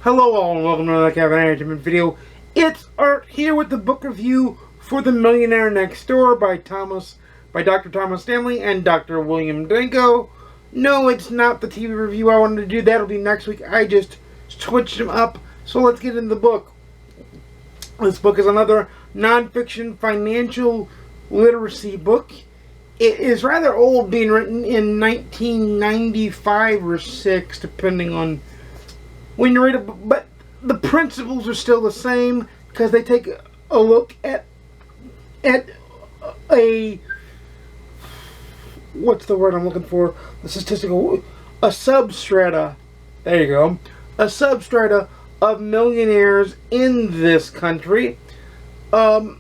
Hello all and welcome to another Kevin Entertainment video. It's Art here with the book review for The Millionaire Next Door by Dr. Thomas Stanley and Dr. William Danko. No, it's not the TV review I wanted to do. That'll be next week. I just switched them up. So let's get into the book. This book is another non-fiction financial literacy book. It is rather old, being written in 1995 or 6, depending on when you read it, but the principles are still the same because they take a look at a, what's the word I'm looking for? A substrata. There you go. A substrata of millionaires in this country that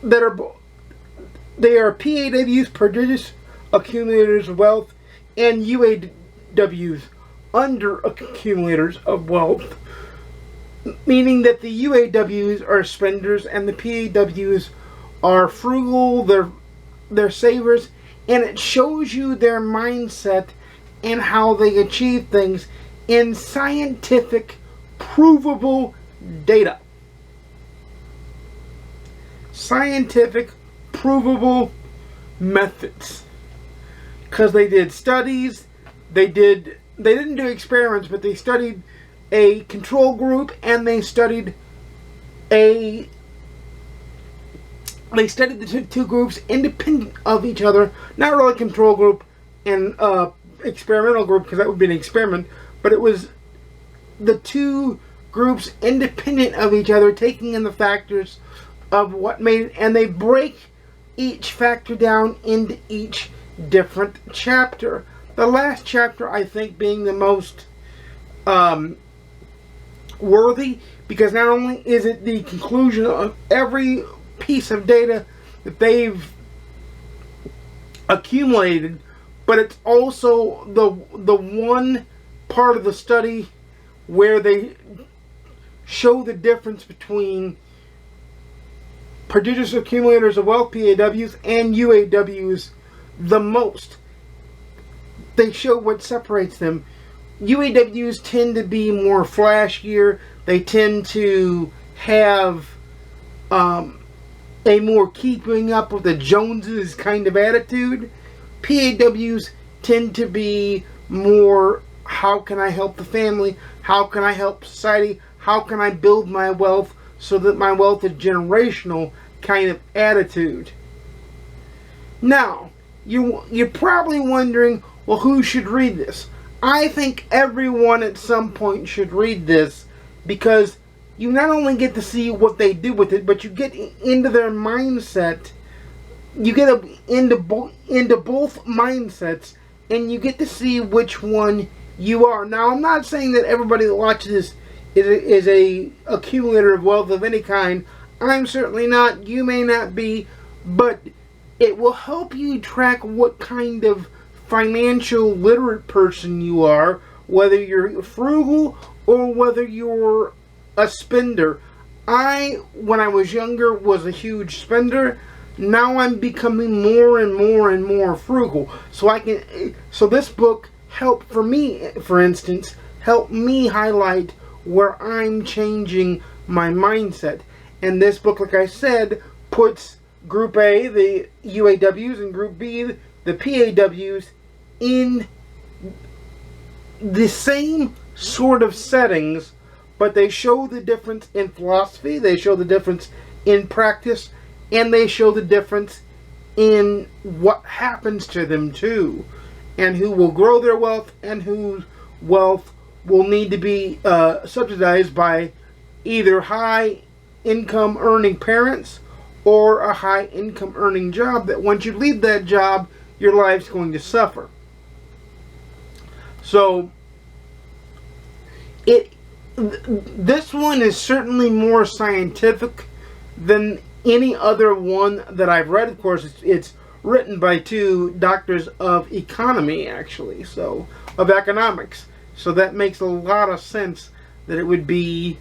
are PAWs, prodigious accumulators of wealth, and UAWs, under accumulators of wealth, meaning that the UAWs are spenders and the PAWs are frugal, they're savers, and it shows you their mindset and how they achieve things in scientific, provable data. Scientific, provable methods. Because they did studies, they didn't do experiments, but they studied a control group and they studied the two groups independent of each other. Not really control group and experimental group, because that would be an experiment, but it was the two groups independent of each other, taking in the factors of what made it, and they break each factor down into each different chapter. The last chapter, I think, being the most worthy, because not only is it the conclusion of every piece of data that they've accumulated, but it's also the one part of the study where they show the difference between prodigious accumulators of wealth, PAWs, and UAWs the most. They show what separates them. UAWs tend to be more flashier. They tend to have a more keeping up with the Joneses kind of attitude. PAWs tend to be more, how can I help the family? How can I help society? How can I build my wealth so that my wealth is generational kind of attitude. Now, you're probably wondering, well, who should read this? I think everyone at some point should read this, because you not only get to see what they do with it, but you get into their mindset. You get into both mindsets, and you get to see which one you are. Now, I'm not saying that everybody that watches this is a accumulator of wealth of any kind. I'm certainly not. You may not be, but it will help you track what kind of financial literate person you are, whether you're frugal or whether you're a spender. When I was younger, was a huge spender. Now I'm becoming more and more and more frugal. So this book helped, for me, for instance, helped me highlight where I'm changing my mindset. And this book, like I said, puts Group A, the UAWs, and Group B, the PAWs, in the same sort of settings, but they show the difference in philosophy, they show the difference in practice, and they show the difference in what happens to them too, and who will grow their wealth and whose wealth will need to be subsidized by either high income earning parents or a high income earning job that once you leave that job, your life's going to suffer. So this one is certainly more scientific than any other one that I've read. Of course, it's written by two doctors of economy, actually, so of economics. So that makes a lot of sense that it would be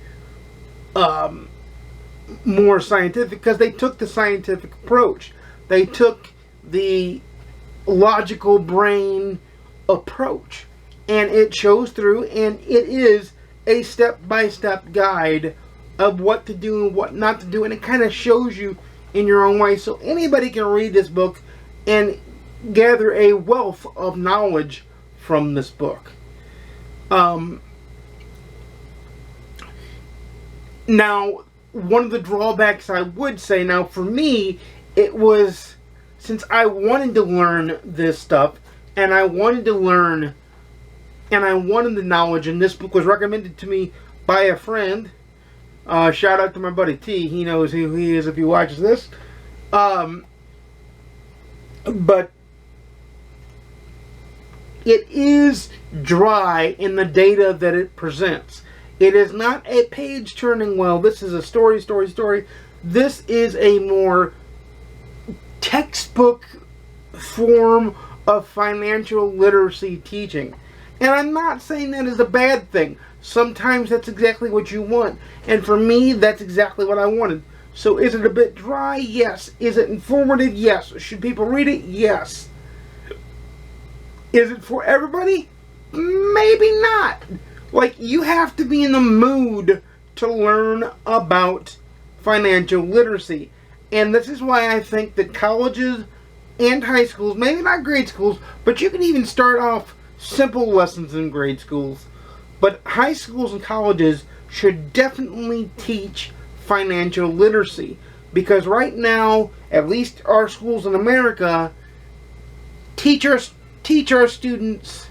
more scientific, because they took the scientific approach. They took the logical brain approach, and it shows through, and it is a step-by-step guide of what to do and what not to do, and it kind of shows you in your own way. So anybody can read this book and gather a wealth of knowledge from this book. Now, one of the drawbacks I would say, now for me, it was, since I wanted to learn this stuff, and I wanted to learn, and I wanted the knowledge, and this book was recommended to me by a friend. Shout out to my buddy T. He knows who he is if he watches this. But it is dry in the data that it presents. It is not a page-turning, well, this is a story. This is a more textbook form of financial literacy teaching. And I'm not saying that is a bad thing. Sometimes that's exactly what you want. And for me, that's exactly what I wanted. So is it a bit dry? Yes. Is it informative? Yes. Should people read it? Yes. Is it for everybody? Maybe not. Like, you have to be in the mood to learn about financial literacy. And this is why I think that colleges and high schools, maybe not grade schools, but you can even start off simple lessons in grade schools. But high schools and colleges should definitely teach financial literacy. Because right now, at least our schools in America, teach our students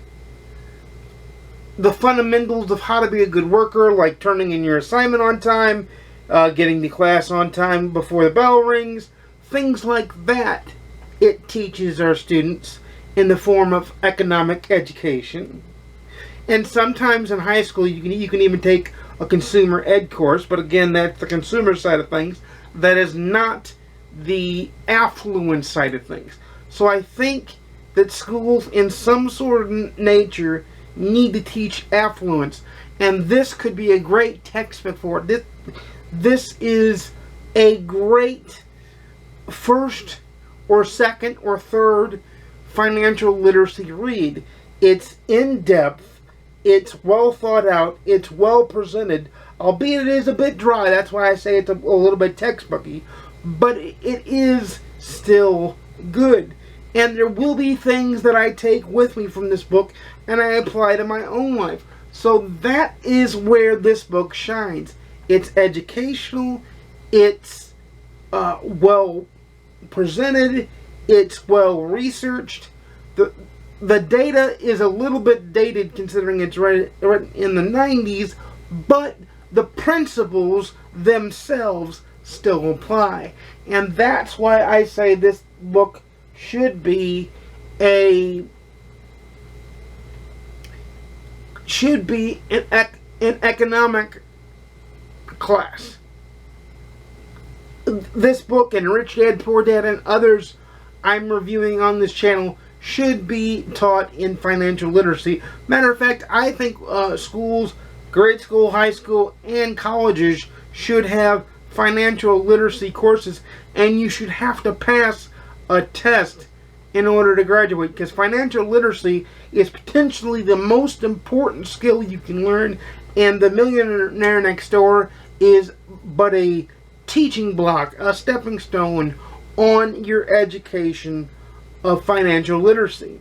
the fundamentals of how to be a good worker, like turning in your assignment on time, getting to class on time before the bell rings, things like that. It teaches our students in the form of economic education. And sometimes in high school you can even take a consumer ed course, but again, that's the consumer side of things. That is not the affluent side of things. So I think that schools in some sort of nature need to teach affluence, and this could be a great textbook for it. This is a great first or second or third financial literacy read. It's in-depth, it's well thought out, it's well presented, albeit it is a bit dry. That's why I say it's a little bit textbooky, but it is still good. And there will be things that I take with me from this book and I apply to my own life. So that is where this book shines. It's educational, it's well presented, it's well researched. The data is a little bit dated considering it's written in the 90s, but the principles themselves still apply. And that's why I say this book should be an economic class. This book and Rich Dad Poor Dad and others I'm reviewing on this channel should be taught in financial literacy. Matter of fact, I think schools, grade school, high school, and colleges should have financial literacy courses, and you should have to pass a test in order to graduate, because financial literacy is potentially the most important skill you can learn, and the Millionaire Next Door is but a teaching block, a stepping stone on your education of financial literacy.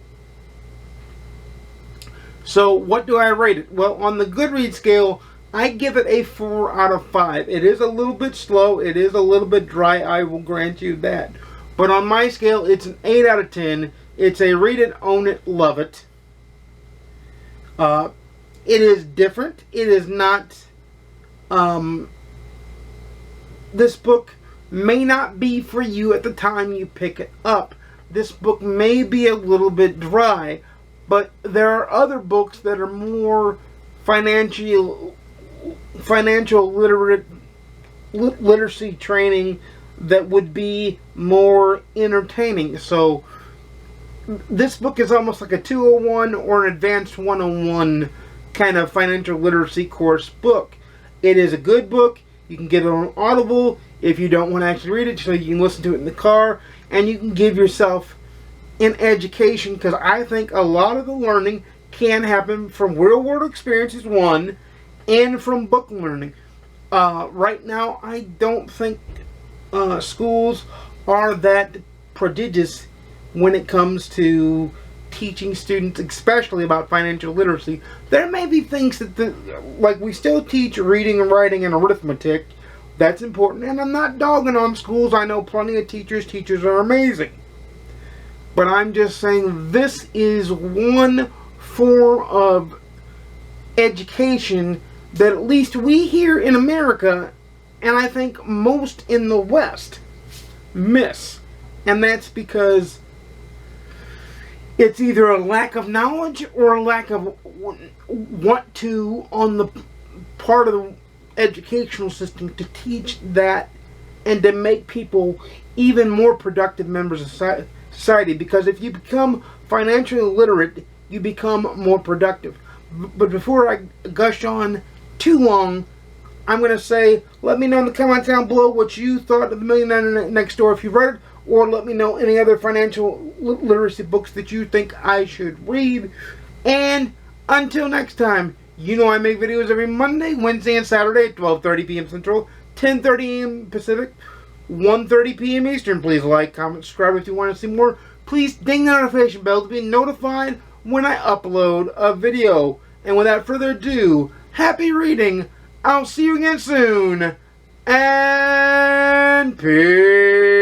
So what do I rate it? Well, on the GoodReads scale, I give it a 4 out of 5. It is a little bit slow, it is a little bit dry, I will grant you that. But on my scale, it's an 8 out of 10. It's a read it, own it, love it. It is different. It is not... this book may not be for you at the time you pick it up. This book may be a little bit dry, but there are other books that are more financial literacy training that would be more entertaining. So this book is almost like a 201 or an advanced 101 kind of financial literacy course book. It is a good book. You can get it on Audible if you don't want to actually read it, so you can listen to it in the car, and you can give yourself an education, because I think a lot of the learning can happen from real world experiences, one, and from book learning. Right now, I don't think schools are that prodigious when it comes to teaching students, especially about financial literacy. There may be things that, like we still teach reading and writing and arithmetic. That's important, and I'm not dogging on schools. I know plenty of teachers. Teachers are amazing. But I'm just saying this is one form of education that at least we here in America, and I think most in the West, miss. And that's because it's either a lack of knowledge or a lack of want to on the part of the educational system to teach that and to make people even more productive members of society. Because if you become financially literate, you become more productive. But before I gush on too long, I'm going to say, let me know in the comments down below what you thought of the Millionaire Next Door if you've read it, or let me know any other financial literacy books that you think I should read. And until next time, you know I make videos every Monday, Wednesday, and Saturday at 12:30 p.m. Central, 10:30 a.m. Pacific, 1:30 p.m. Eastern. Please like, comment, subscribe if you want to see more. Please ding the notification bell to be notified when I upload a video. And without further ado, happy reading. I'll see you again soon. And peace.